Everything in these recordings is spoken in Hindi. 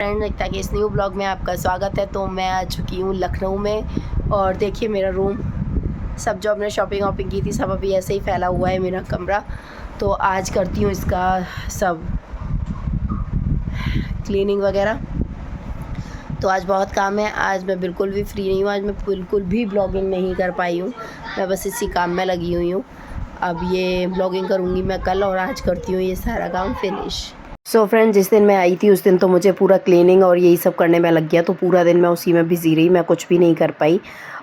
फ्रेंड लगता है कि इस न्यू ब्लॉग में आपका स्वागत है। तो मैं आ चुकी हूँ लखनऊ में और देखिए मेरा रूम, सब जो हमने शॉपिंग वॉपिंग की थी सब अभी ऐसे ही फैला हुआ है मेरा कमरा। तो आज करती हूँ इसका सब क्लीनिंग वगैरह। तो आज बहुत काम है, आज मैं बिल्कुल भी फ्री नहीं हूँ, आज मैं बिल्कुल भी ब्लॉगिंग नहीं कर पाई हूँ, मैं बस इसी काम में लगी हुई हूँ। अब ये ब्लॉगिंग करूँगी मैं कल और आज करती हूँ ये सारा काम फिनिश। सो फ्रेंड, जिस दिन मैं आई थी उस दिन तो मुझे पूरा क्लीनिंग और यही सब करने में लग गया, तो पूरा दिन मैं उसी में बिज़ी रही, मैं कुछ भी नहीं कर पाई।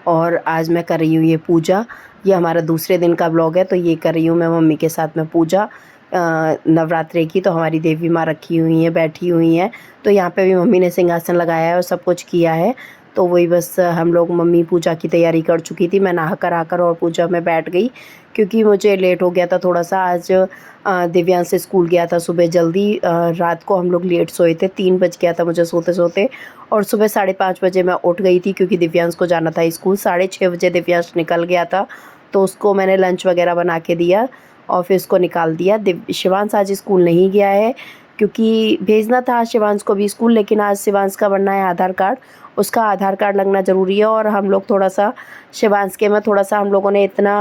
और आज मैं कर रही हूँ ये पूजा, ये हमारा दूसरे दिन का ब्लॉग है। तो ये कर रही हूँ मैं मम्मी के साथ में पूजा नवरात्रे की। तो हमारी देवी माँ रखी हुई हैं, बैठी हुई हैं, तो यहाँ पे भी मम्मी ने सिंहासन लगाया है और सब कुछ किया है। तो वही बस हम लोग, मम्मी पूजा की तैयारी कर चुकी थी, मैं नहा कर आकर और पूजा में बैठ गई क्योंकि मुझे लेट हो गया था थोड़ा सा। आज दिव्यांश से स्कूल गया था सुबह जल्दी, रात को हम लोग लेट सोए थे, 3 बज गया था मुझे सोते सोते, और सुबह 5:30 बजे मैं उठ गई थी क्योंकि दिव्यांश को जाना था स्कूल। 6:30 बजे दिव्यांश निकल गया था, तो उसको मैंने लंच वगैरह बना के दिया और फिर उसको निकाल दिया। शिवांश आज स्कूल नहीं गया है क्योंकि भेजना था शिवांश को भी स्कूल, लेकिन आज शिवांश का बनना है आधार कार्ड, उसका आधार कार्ड लगना ज़रूरी है। और हम लोग थोड़ा सा शिवांश के में थोड़ा सा हम लोगों ने इतना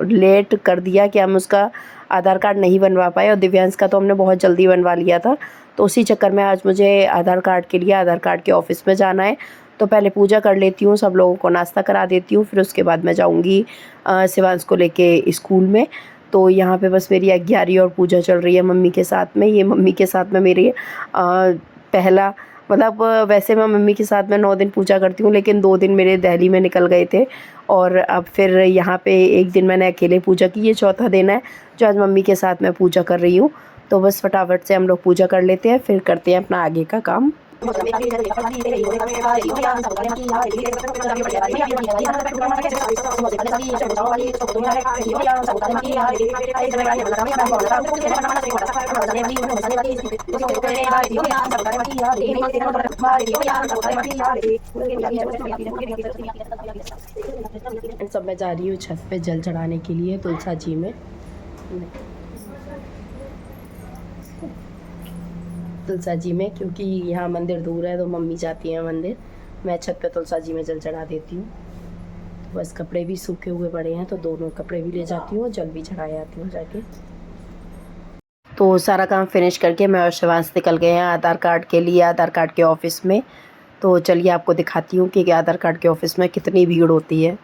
लेट कर दिया कि हम उसका आधार कार्ड नहीं बनवा पाए, और दिव्यांश का तो हमने बहुत जल्दी बनवा लिया था। तो उसी चक्कर में आज मुझे आधार कार्ड के लिए आधार कार्ड के ऑफ़िस में जाना है। तो पहले पूजा कर लेती हूँ, सब लोगों को नाश्ता करा देती हूँ, फिर उसके बाद मैं जाऊँगी शिवांश को लेके स्कूल में। तो यहाँ पे बस मेरी 11वीं और पूजा चल रही है मम्मी के साथ में। ये मम्मी के साथ में मेरी पहला, मतलब वैसे मैं मम्मी के साथ में 9 दिन पूजा करती हूँ, लेकिन 2 दिन मेरे दिल्ली में निकल गए थे और अब फिर यहाँ पे 1 दिन मैंने अकेले पूजा की। ये चौथा दिन है जो आज मम्मी के साथ मैं पूजा कर रही हूँ। तो बस फटाफट से हम लोग पूजा कर लेते हैं, फिर करते हैं अपना आगे का काम। सब मैं जा रही हूँ छत पे जल चढ़ाने के लिए तुलसा जी में। तुलसा जी में क्योंकि यहाँ मंदिर दूर है तो मम्मी जाती है मंदिर, मैं छत पे तुलसा जी में जल चढ़ा देती हूँ। तो बस कपड़े भी सूखे हुए पड़े हैं तो दोनों कपड़े भी ले जाती हूँ, जल भी चढ़ा आती हूँ जाके। तो सारा काम फिनिश करके मैं और शिवांश निकल गए हैं आधार कार्ड के लिए, आधार कार्ड के ऑफ़िस में। तो चलिए आपको दिखाती हूँ कि आधार कार्ड के ऑफ़िस में कितनी भीड़ होती है।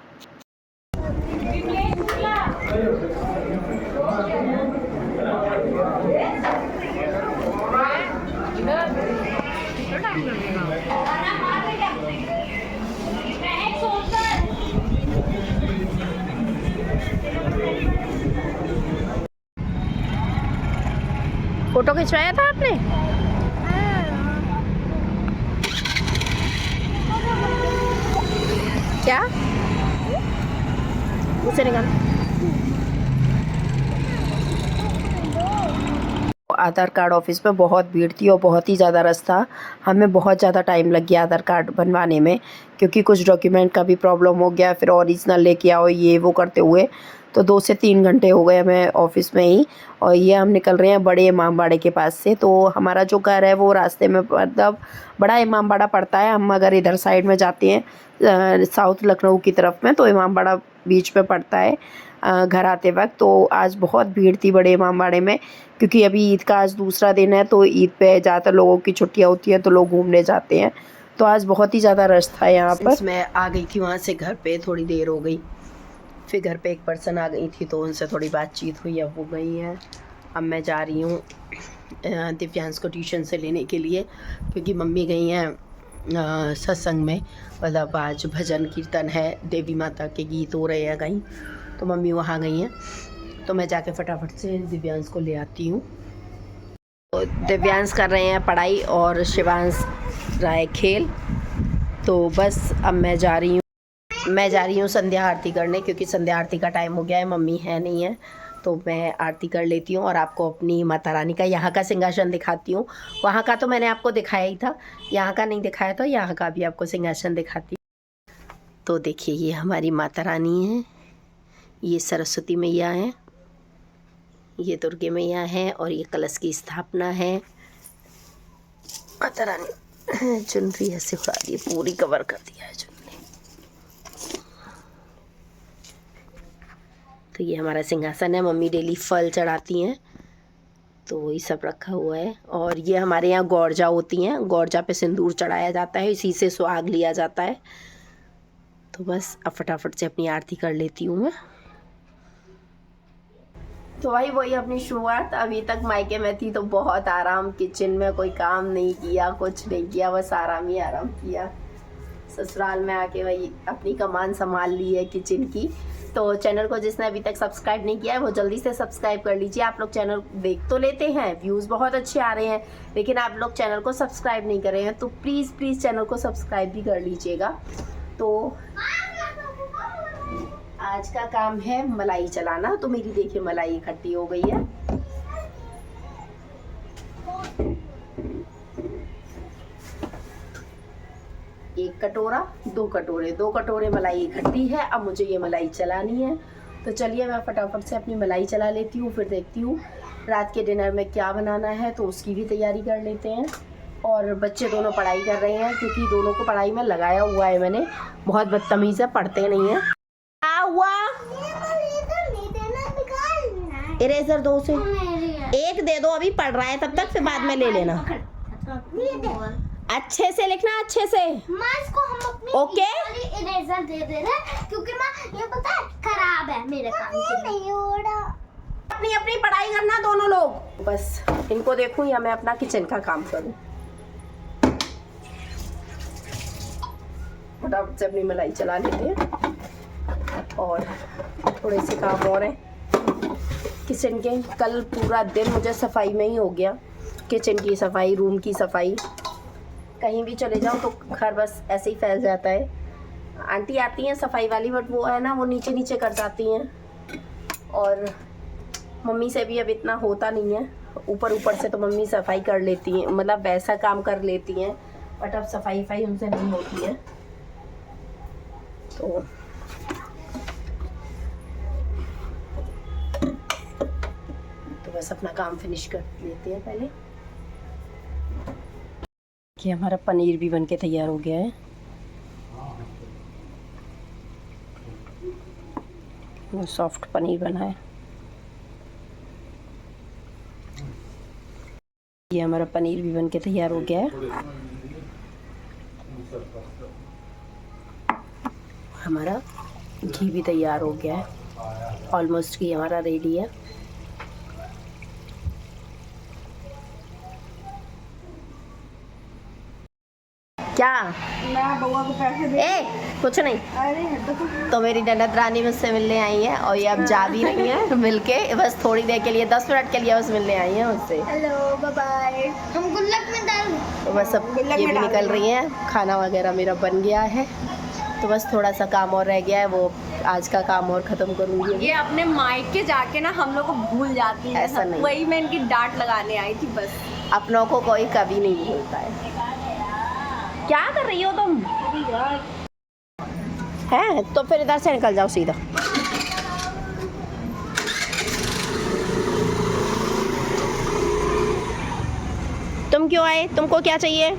फोटो खिंचवाया था आपने? क्या? उसे निकाल। आधार कार्ड ऑफिस में बहुत भीड़ थी और बहुत ही ज़्यादा रश था, हमें बहुत ज़्यादा टाइम लग गया आधार कार्ड बनवाने में क्योंकि कुछ डॉक्यूमेंट का भी प्रॉब्लम हो गया, फिर ओरिजिनल लेके आओ ये वो करते हुए तो 2 से 3 घंटे हो गए हमें ऑफ़िस में ही। और ये हम निकल रहे हैं बड़े इमामबाड़े के पास से। तो हमारा जो घर है वो रास्ते में, मतलब बड़ा इमामबाड़ा पड़ता है। हम अगर इधर साइड में जाते हैं साउथ लखनऊ की तरफ में तो इमामबाड़ा बीच में पड़ता है घर आते वक्त। तो आज बहुत भीड़ थी बड़े इमामबाड़े में क्योंकि अभी ईद का आज दूसरा दिन है, तो ईद पे ज़्यादातर लोगों की छुट्टियाँ होती हैं तो लोग घूमने जाते हैं। तो आज बहुत ही ज़्यादा रश था यहाँ पर। मैं आ गई थी वहाँ से घर पे, थोड़ी देर हो गई, फिर घर पे एक पर्सन आ गई थी तो उनसे थोड़ी बातचीत हुई, अब वो गई हैं। अब मैं जा रही हूँ दिव्यांश को ट्यूशन से लेने के लिए क्योंकि मम्मी गई हैं सत्संग में, मतलब आज भजन कीर्तन है, देवी माता के गीत हो रहे हैं कहीं, तो मम्मी वहाँ गई हैं। तो मैं जाके फटाफट से दिव्यांश को ले आती हूँ। तो दिव्यांश कर रहे हैं पढ़ाई और शिवांश रहा है खेल। तो बस अब मैं जा रही हूँ संध्या आरती करने क्योंकि संध्या आरती का टाइम हो गया है, मम्मी है नहीं है तो मैं आरती कर लेती हूँ और आपको अपनी माता रानी का यहाँ का सिंहासन दिखाती हूँ। वहाँ का तो मैंने आपको दिखाया ही था, यहाँ का नहीं दिखाया था, यहाँ का भी आपको सिंहासन दिखाती हूँ। तो देखिए ये हमारी माता रानी है, ये सरस्वती मैया है, ये दुर्गे मैया है और ये कलश की स्थापना है। माता रानी चुनरी ऐसे उड़ा दी, पूरी कवर कर दिया है चुनरी। तो ये हमारा सिंहासन है, मम्मी डेली फल चढ़ाती हैं तो वही सब रखा हुआ है। और ये हमारे यहाँ गौरजा होती हैं, गौरजा पे सिंदूर चढ़ाया जाता है, इसी से सुहाग लिया जाता है। तो बस अब फटाफट से अपनी आरती कर लेती हूँ मैं। तो भाई वही अपनी शुरुआत, अभी तक मायके में थी तो बहुत आराम, किचन में कोई काम नहीं किया, कुछ नहीं किया, बस आराम ही आराम किया। ससुराल में आके वही अपनी कमान संभाल ली है किचन की। तो चैनल को जिसने अभी तक सब्सक्राइब नहीं किया है वो जल्दी से सब्सक्राइब कर लीजिए। आप लोग चैनल देख तो लेते हैं, व्यूज़ बहुत अच्छे आ रहे हैं, लेकिन आप लोग चैनल को सब्सक्राइब नहीं कर रहे हैं, तो प्लीज़ चैनल को सब्सक्राइब भी कर लीजिएगा। तो आज का काम है मलाई चलाना। तो मेरी देखिए मलाई इकट्ठी हो गई है। एक कटोरा, दो कटोरे मलाई इकट्ठी है। अब मुझे ये मलाई चलानी है। तो चलिए मैं फटाफट से अपनी मलाई चला लेती हूँ, फिर देखती हूँ रात के डिनर में क्या बनाना है, तो उसकी भी तैयारी कर लेते हैं। और बच्चे दोनों पढ़ाई कर रहे हैं, क्योंकि दोनों को पढ़ाई में लगाया हुआ है मैंने। बहुत बदतमीज़ है, पढ़ते नहीं है। क्या हुआ? इरेजर दो से एक दे दो, अभी पढ़ रहा है तब तक, फिर बाद में ले लेना। अच्छे से लिखना, अच्छे से। ओके इरेजर दे दे रहे, क्योंकि मैं ये पता है खराब है मेरे काम नहीं हो रहा। अपनी अपनी पढ़ाई करना दोनों लोग। बस इनको देखूं या मैं अपना किचन का काम करूं। फटाफट से अपनी मलाई चला लेते हैं। और थोड़े से काम और हैं किचन के। कल पूरा दिन मुझे सफाई में ही हो गया, किचन की सफाई, रूम की सफाई। कहीं भी चले जाओ तो घर बस ऐसे ही फैल जाता है। आंटी आती हैं सफाई वाली, बट वो है ना, वो नीचे नीचे कर जाती हैं, और मम्मी से भी अब इतना होता नहीं है। ऊपर से तो मम्मी सफाई कर लेती हैं, मतलब वैसा काम कर लेती हैं, बट अब सफाई उनसे नहीं होती है। तो बस अपना काम फिनिश कर लेते हैं पहले। कि हमारा पनीर भी बनके तैयार हो गया है। वो सॉफ्ट पनीर बना है। ये हमारा पनीर भी बनके तैयार हो गया है। हमारा घी भी तैयार हो गया है, ऑलमोस्ट घी हमारा रेडी है। क्या मैं बउआ को पैसे दे। कुछ नहीं। अरे तो मेरी ननद रानी मुझसे मिलने आई है, और ये अब जा भी रही है मिलके, बस थोड़ी देर के लिए, 10 मिनट के लिए बस मिलने आई है मुझसे। Hello bye bye. हम गुल्लक में डाल, तो बस अब ये भी निकल रही हैं। खाना वगैरह मेरा बन गया है, तो बस थोड़ा सा काम और रह गया है, वो आज का काम और ख़त्म करूँगी। ये अपने मायके जाके ना हम लोग को भूल जाती है। ऐसा नहीं, वही मैं इनकी डांट लगाने आई थी बस। अपनों को कोई कभी नहीं भूलता है। क्या कर रही हो तुम? है तो फिर इधर से निकल जाओ सीधा। तुम क्यों आए? तुमको क्या चाहिए?